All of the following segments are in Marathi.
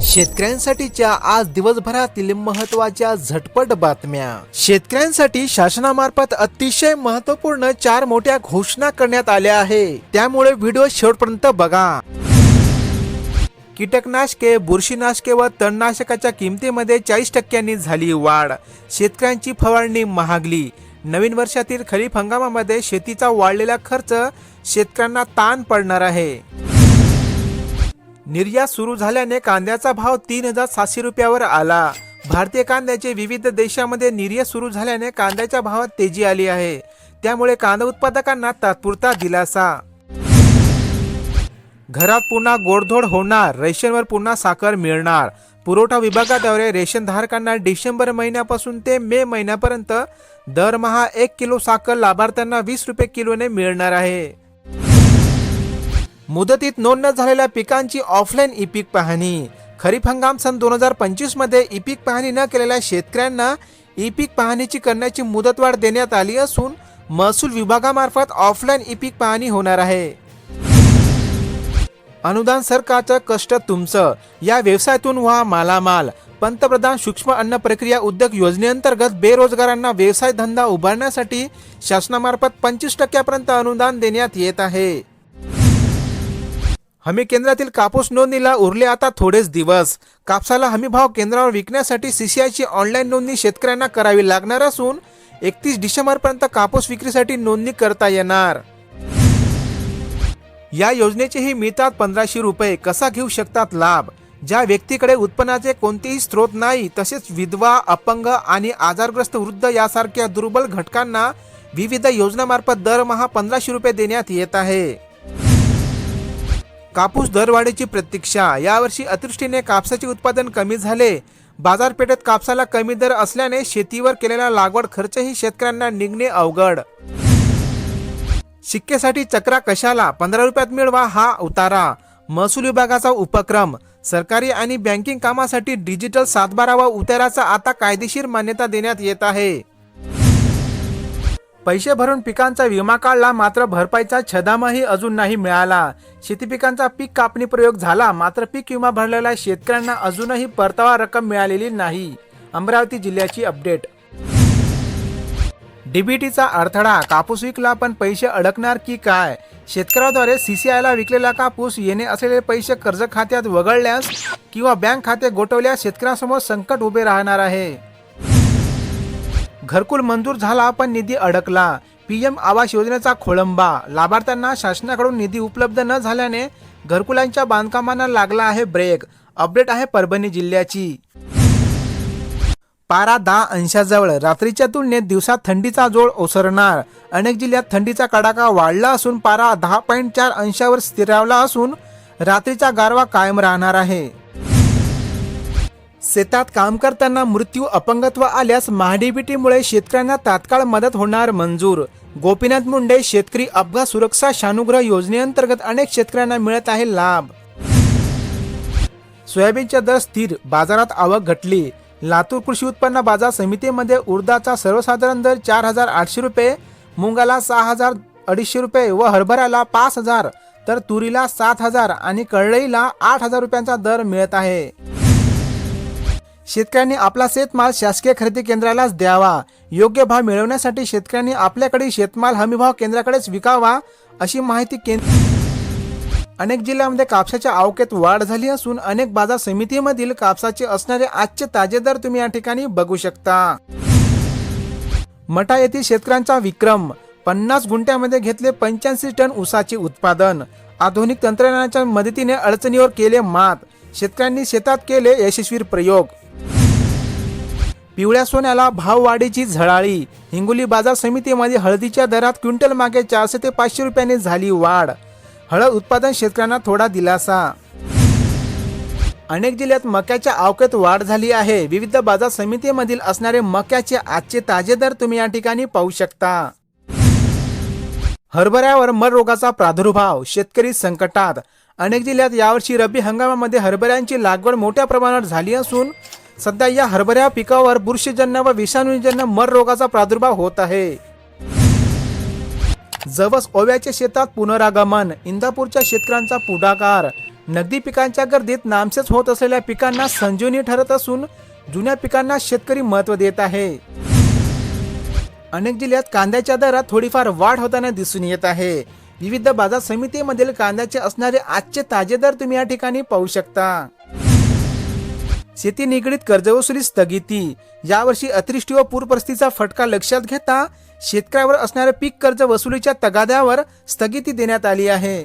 शेतकऱ्यांसाठीच्या आज दिवसभरातील महत्त्वाच्या झटपट बातम्या। शेतकऱ्यांसाठी शासनामार्फत अतिशय महत्त्वपूर्ण 4 मोठ्या घोषणा करण्यात आल्या आहे, त्यामुळे व्हिडिओ शेवटपर्यंत बघा। कीटकनाशके, बुरशीनाशके व तणनाशकाच्या किमतीमध्ये 40% झाली वाढ। शेतकऱ्यांची फवारणी महागली। नवीन वर्षातील खरीप हंगामामध्ये शेतीचा वाढलेला खर्च शेतकऱ्यांना ताण पडणार आहे। निर्यात सुरू झाल्याने कांद्याचा भाव 3700 रुपयावर आला। भारतीय कांद्याचे विविध देशांमध्ये निर्यात सुरू झाल्याने कांद्याच्या भावात तेजी आली आहे, त्यामुळे कांदा उत्पादकांना तात्पुरता दिलासा। घरात पुन्हा गोडधोड होणार, रेशनवर पुन्हा साखर मिळणार। पुरवठा विभागाद्वारे रेशन धारकांना डिसेंबर महिन्यापासून ते मे महिन्यापर्यंत दरमहा 1 किलो साखर लाभार्थ्यांना 20 रुपये किलोने मिळणार आहे। मुदतीत नोंद न झालेल्या पिकांची ऑफलाईन ई पीक पाहणी। खरीप हंगाम सन 2025 मध्ये ई पीक पाहणी न केलेल्या शेतकऱ्यांना ई पीक पाहणीची करण्याची मुदतवाढ देण्यात आली असून महसूल विभागामार्फत ऑफलाईन ई पीक पाहणी होणार आहे। अनुदान सरकारचं, कष्ट तुमचं, या व्यवसायातून व्हा मालामाल। पंतप्रधान सूक्ष्म अन्न प्रक्रिया उद्योग योजनेअंतर्गत बेरोजगारांना व्यवसाय धंदा उभारण्यासाठी शासनामार्फत 25% पर्यंत अनुदान देण्यात येत आहे। हमी केंद्रातील कापूस नोंदणीला उरले आता थोडेच दिवस। कापसाला हमी भाव केंद्रावर विकण्यासाठी सीसीआयची ऑनलाईन नोंदणी शेतकऱ्यांना करावी लागणार असून 31 डिसेंबर पर्यंत कापूस विक्रीसाठी नोंदणी करता येणार। या योजनेचेही मिळतात 1500 रुपये। कसा घेऊ शकतात लाभ? ज्या व्यक्तीकडे उत्पन्नाचे कोणतेही स्रोत नाही, तसेच विधवा, अपंग आणि आजारग्रस्त वृद्ध यासारख्या दुर्बल घटकांना विविध योजनांमार्फत दरमहा 1500 रुपये देण्यात येत आहे। कापूस दरवाढीची प्रतीक्षा। यावर्षी अतिवृष्टीने कापसाचे उत्पादन कमी झाले। बाजारपेठेत कापसाला कमी दर असल्याने शेतीवर केलेला लागवड खर्चही शेतकऱ्यांना निघणे अवघड। शिक्केसाठी चक्रा कशाला? 15 रुपयात मिळवा हा उतारा। महसूल विभागाचा उपक्रम। सरकारी आणि बँकिंग कामासाठी डिजिटल 712 व उताराचा आता कायदेशीर मान्यता देण्यात येत आहे। पैसे भरून पिकांचा विमा काढला, मात्र भरपाईचा छदामही अजून नाही मिळाला। शेती पिकांचा पीक कापणी प्रयोग झाला, मात्र पीक विमा भरलेल्या शेतकऱ्यांना अजूनही परतावा रक्कम मिळालेली नाही। अमरावती जिल्ह्याची अपडेट। डीबीटीचा अडथळा। कापूस विकला पण पैसे अडकणार की काय? शेतकऱ्याद्वारे सीसीआयला विकलेला कापूस येणे असलेले पैसे कर्ज खात्यात वगळल्यास किंवा बँक खाते गोठवल्यास शेतकऱ्यांसमोर संकट उभे राहणार आहे। घरकुल मंजूर झाला पण निधी अडकला। पीएम आवास योजनेचा खोळंबा। लाभार्थ्यांना शासनाकडून निधी उपलब्ध न झाल्याने घरकुलांच्या बांधकामांना लागला आहे ब्रेक। अपडेट आहे परभणी जिल्ह्याची। पारा 10 अंशाजवळ। रात्रीच्या तुलनेत दिवसात थंडीचा जोर ओसरणार। अनेक जिल्ह्यात थंडीचा कडाका वाढला असून पारा 10.4 अंशावर स्थिरावला असून रात्रीचा गारवा कायम राहणार आहे। शेतात काम करताना मृत्यू, अपंगत्व आल्यास महाडीबीटीमुळे शेतकऱ्यांना तात्काळ मदत होणार मंजूर। गोपीनाथ मुंडे शेतकरी अपघात सुरक्षा शानुग्रह योजनेअंतर्गत अनेक शेतकऱ्यांना मिळत आहे लाभ। सोयाबीनचा दर स्थिर, बाजारात आवक घटली। लातूर कृषी उत्पन्न बाजार समितीमध्ये उडदाचा सर्वसाधारण दर 4800 रुपये, मुंगाला 6200 रुपये व हरभऱ्याला 5000 तर तुरीला 7000 आणि कळईला 8000 रुपयांचा दर मिळत आहे। शेतकऱ्यांनी आपला शेतमाल शासकीय खरेदी केंद्रालाच द्यावा। योग्य भाव मिळवण्यासाठी शेतकऱ्यांनी आपल्याकडे शेतमाल हमीभाव केंद्राकडेच विकावा, अशी माहिती अनेक जिल्ह्यांमध्ये कापसाच्या आवकेत वाढ झाली असून अनेक बाजार समितीमधील कापसाचे असणारे आजचे ताजे दर तुम्ही या ठिकाणी बघू शकता। मठा येथील शेतकऱ्यांचा विक्रम। 50 गुंठ्यामध्ये घेतले 85 टन ऊसाचे उत्पादन। आधुनिक तंत्रज्ञानाच्या मदतीने अडचणीवर केले मात। शेतकऱ्यांनी शेतात केले यशस्वी प्रयोग। पिवळ्या सोन्याला भाववाढीची झळाळी। हिंगोली बाजार समितीमध्ये हळदीच्या दरात क्विंटल मागे 400 ते 500 रुपयांनी झाली वाढ। हळद उत्पादन शेतकऱ्यांना थोडा दिलासा। अनेक जिल्ह्यात मक्याच्या आवकेत वाढ झाली आहे। विविध बाजार समितीमधील असणारे मक्याचे आजचे ताजे दर तुम्ही या ठिकाणी पाहू शकता। हरभऱ्यावर मर रोगाचा प्रादुर्भाव, शेतकरी संकटात। अनेक जिल्ह्यात यावर्षी रब्बी हंगामामध्ये हरभऱ्यांची लागवड मोठ्या प्रमाणात झाली असून सध्या या हरभऱ्या पिकावर बुरशीजन्य व विषाणूजन्य मर रोगाचा प्रादुर्भाव होत आहे। जवस ओव्याच्या शेतात पुनरागमन। इंदापूरच्या शेतकऱ्यांचा पुढाकार। नगदी पिकांच्या गर्दीत नामशेष होत असलेल्या पिकांना संजीवनी ठरत असून जुन्या पिकांना शेतकरी महत्त्व देत आहे. अनेक जिल्ह्यात कांद्याच्या दरात थोडीफार वाढ होताना दिसून येत आहे. विविध बाजार समितीमधील कांद्याचे असणारे आजचे ताजे दर तुम्ही या ठिकाणी पाहू शकता. शेती निगडीत कर्जवसुली स्थगिती. यावर्षी अतिवृष्टी व पूर परिस्थितीचा फटका लक्षात घेता शेतकऱ्यावर असणाऱ्या पीक कर्ज वसुलीच्या तगाद्यावर स्थगिती देण्यात आली आहे.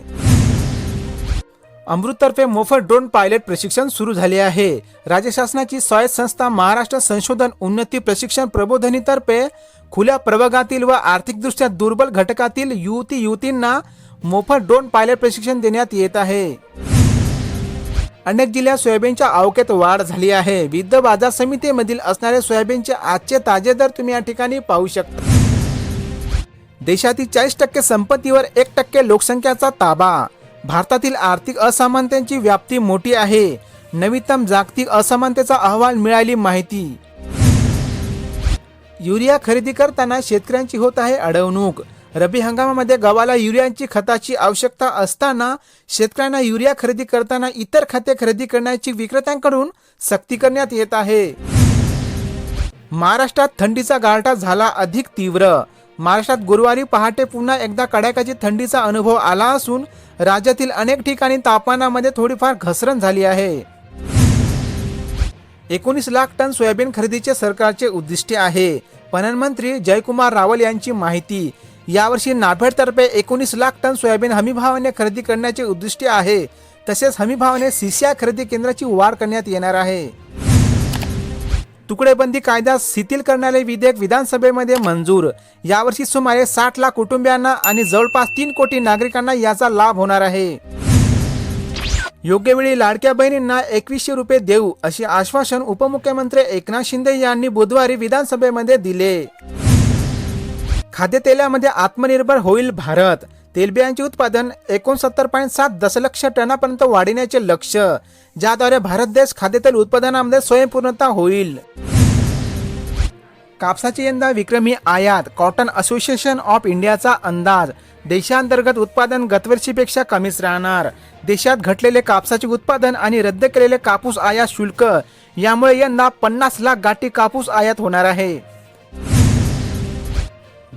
अमृततर्फे मोफत ड्रोन पायलट प्रशिक्षण सुरू झाले आहे. राज्य शासनाची स्वायत्त संस्था महाराष्ट्र संशोधन उन्नती प्रशिक्षण प्रबोधिनीतर्फे खुल्या प्रवर्गातील व आर्थिकदृष्ट्या दुर्बल घटकातील युवतींना मोफत ड्रोन पायलट प्रशिक्षण देण्यात येत आहे. अनेक जिल्ह्यात सोयाबीनच्या आवकेत वाढ झाली आहे. विविध बाजार समितीमधील असणारे सोयाबीनचे आजचे ताजे दर तुम्ही या ठिकाणी पाहू शकता. देशातील 40% संपत्तीवर 1% लोकसंख्याचा ताबा. भारतातील आर्थिक असमानतेची व्याप्ती मोठी आहे. नवीनतम जागतिक असमानतेचा अहवाल मिळाली माहिती. युरिया खरेदी करताना शेतकऱ्यांची होत आहे अडवणूक. रब्बी हंगामामध्ये गव्हाला युरियाची खताची आवश्यकता असताना शेतकऱ्यांना युरिया खरेदी करताना इतर खते खरेदी करण्याची विक्रेत्यांकडून सक्ती करण्यात येत आहे. महाराष्ट्रात थंडीचा गारठा झाला अधिक तीव्र. महाराष्ट्रात गुरुवारी पहाटे पुन्हा एकदा कडाक्याची थंडीचा अनुभव आला असून राज्यातील अनेक ठिकाणी तापमानामध्ये थोडीफार घसरण झाली आहे. 19 लाख टन सोयाबीन खरेदीचे सरकारचे उद्दिष्ट आहे. पणन मंत्री जयकुमार रावल यांची माहिती. यावर्षी नाफेडतर्फे 19 लाख टन सोयाबीन हमीभावाने खरेदी करण्याचे उद्दिष्ट आहे. तसेच हमीभावाने सीसीआय खरेदी केंद्राची वाढ करण्यात येणार आहे. तुकडेबंदी कायदा शिथिल करणारे विधेयक विधानसभेमध्ये मंजूर. यावर्षी सुमारे 60 लाख कुटुंबियांना आणि जवळपास 3 कोटी नागरिकांना याचा लाभ होणार आहे. योग्य वेळी लाडक्या बहिणींना 2100 रुपये देऊ असे आश्वासन उपमुख्यमंत्री एकनाथ शिंदे यांनी बुधवारी विधानसभेमध्ये दिले. खाद्यतेलामध्ये आत्मनिर्भर होईल भारत. तेलबियांचे उत्पादन 69.7 दशलक्ष टनापर्यंत वाढविण्याचे लक्ष्य, ज्याद्वारे भारत देश खाद्यतेल उत्पादनामध्ये स्वयंपूर्णता होईल. कापसाची यंदा विक्रमी आयात. कॉटन असोसिएशन ऑफ इंडियाचा अंदाज. देशांतर्गत उत्पादन गतवर्षीपेक्षा कमीच राहणार. देशात घटलेले कापसाचे उत्पादन आणि रद्द केलेले कापूस आयात शुल्क यामुळे यंदा 50 लाख गाठी कापूस आयात होणार आहे.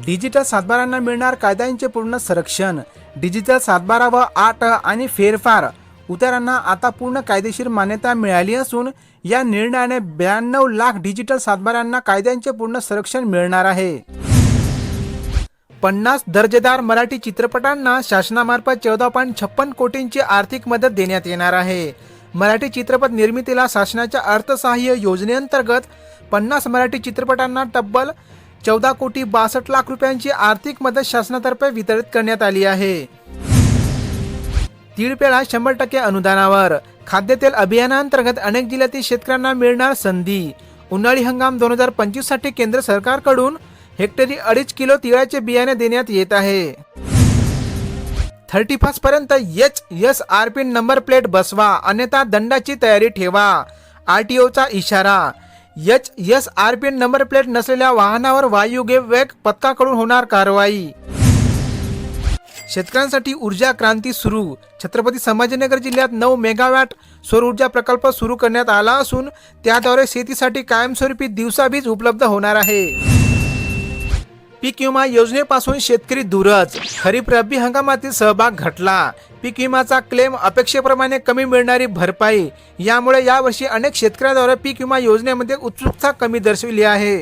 डिजिटल सातबारांना मिळणार कायद्यांचे पूर्ण संरक्षण. डिजिटल सातबारा व 8 आणि फेरफार उतारांना आता पूर्ण कायदेशीर मान्यता मिळाली असून या निर्णयाने 92 लाख डिजिटल सातबाऱ्यांना कायद्यांचे पूर्ण संरक्षण मिळणार आहे. 50 दर्जेदार मराठी चित्रपटांना शासनामार्फत 14.56 कोटींची आर्थिक मदत देण्यात येणार आहे. मराठी चित्रपट निर्मितीला शासनाच्या अर्थसहाय्य योजनेअंतर्गत 50 मराठी चित्रपटांना तब्बल 14 कोटी 62 लाख रुपयांची आर्थिक मदत शासनातर्फे वितरित करण्यात आली आहे. तीळ पेढा 100% अनुदानावर. खाद्यतेल अभियानाअंतर्गत अनेक जिल्ह्यातील शेतकऱ्यांना मिळणार संधी. उन्हाळी हंगाम 2025 साठी केंद्र सरकारकडून हेक्टरी 2.5 किलो तिळाचे बियाणे देण्यात येत आहे. 31 पर्यंत HSRP नंबर प्लेट बसवा, अन्यथा दंडाची तयारी ठेवा. RTOचा इशारा. HSRP नंबर प्लेट नसलेल्या वाहनावर वायुवेग पथकाकडून होणार कारवाई. शेतकऱ्यांसाठी ऊर्जा क्रांती सुरू. छत्रपती संभाजीनगर जिल्ह्यात 9 मेगावॅट सौर ऊर्जा प्रकल्प सुरू करण्यात आला असून त्याद्वारे शेतीसाठी कायमस्वरूपी दिवसावीज उपलब्ध होणार आहे. पीक विमा योजनेपासून शेतकरी दूरच. खरीप रब्बी हंगामातील सहभाग घटला. पीक विमाचा क्लेम अपेक्षेप्रमाणे कमी मिळणारी भरपाई यामुळे यावर्षी अनेक शेतकऱ्यांद्वारे पीक विमा योजनेमध्ये उत्सुकता कमी दर्शविली आहे.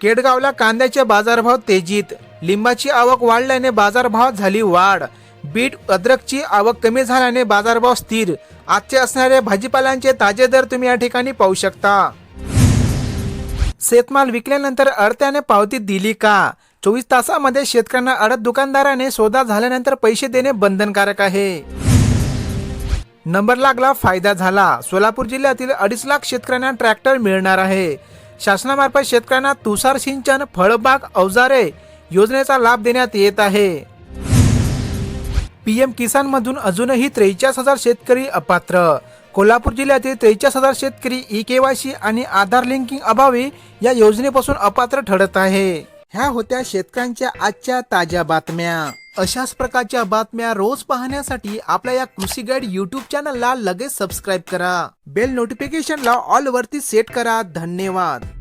केडगावला कांद्याचे बाजारभाव तेजीत. लिंबाची आवक वाढल्याने बाजारभावात झाली वाढ. बीट अद्रकची आवक कमी झाल्याने बाजारभाव स्थिर. आजचे असणारे भाजीपाल्यांचे ताजे दर तुम्ही या ठिकाणी पाहू शकता. शेतमाल विकल्यानंतर अडत्याने पावती दिली का? 24 तासामध्ये शेतकऱ्यांना अडत दुकानदाराने सौदा झाल्यानंतर पैसे देणे बंधनकारक आहे. नंबर लागला, फायदा झाला. सोलापूर जिल्ह्यातील 2.5 लाख शेतकऱ्यांना ट्रॅक्टर मिळणार आहे. शासनामार्फत शेतकऱ्यांना तुषार सिंचन, फळबाग, अवजारे योजनेचा लाभ देण्यात येत आहे. PM किसान मधून अजूनही 43,000 शेतकरी अपात्र. कोल्हापूर जिल्ह्यातील 43,000 शेतकरी eKYC आणि आधार लिंकिंग अभावी या योजनेपासून अपात्र ठरत आहे. ह्या होत्या शेतकऱ्यांच्या आजच्या ताज्या बातम्या. अशाच प्रकारच्या बातम्या रोज पाहण्यासाठी आपल्या या कृषी गाईड YouTube चॅनलला लगेच सबस्क्राईब करा. बेल नोटिफिकेशनला ऑल वरती सेट करा. धन्यवाद.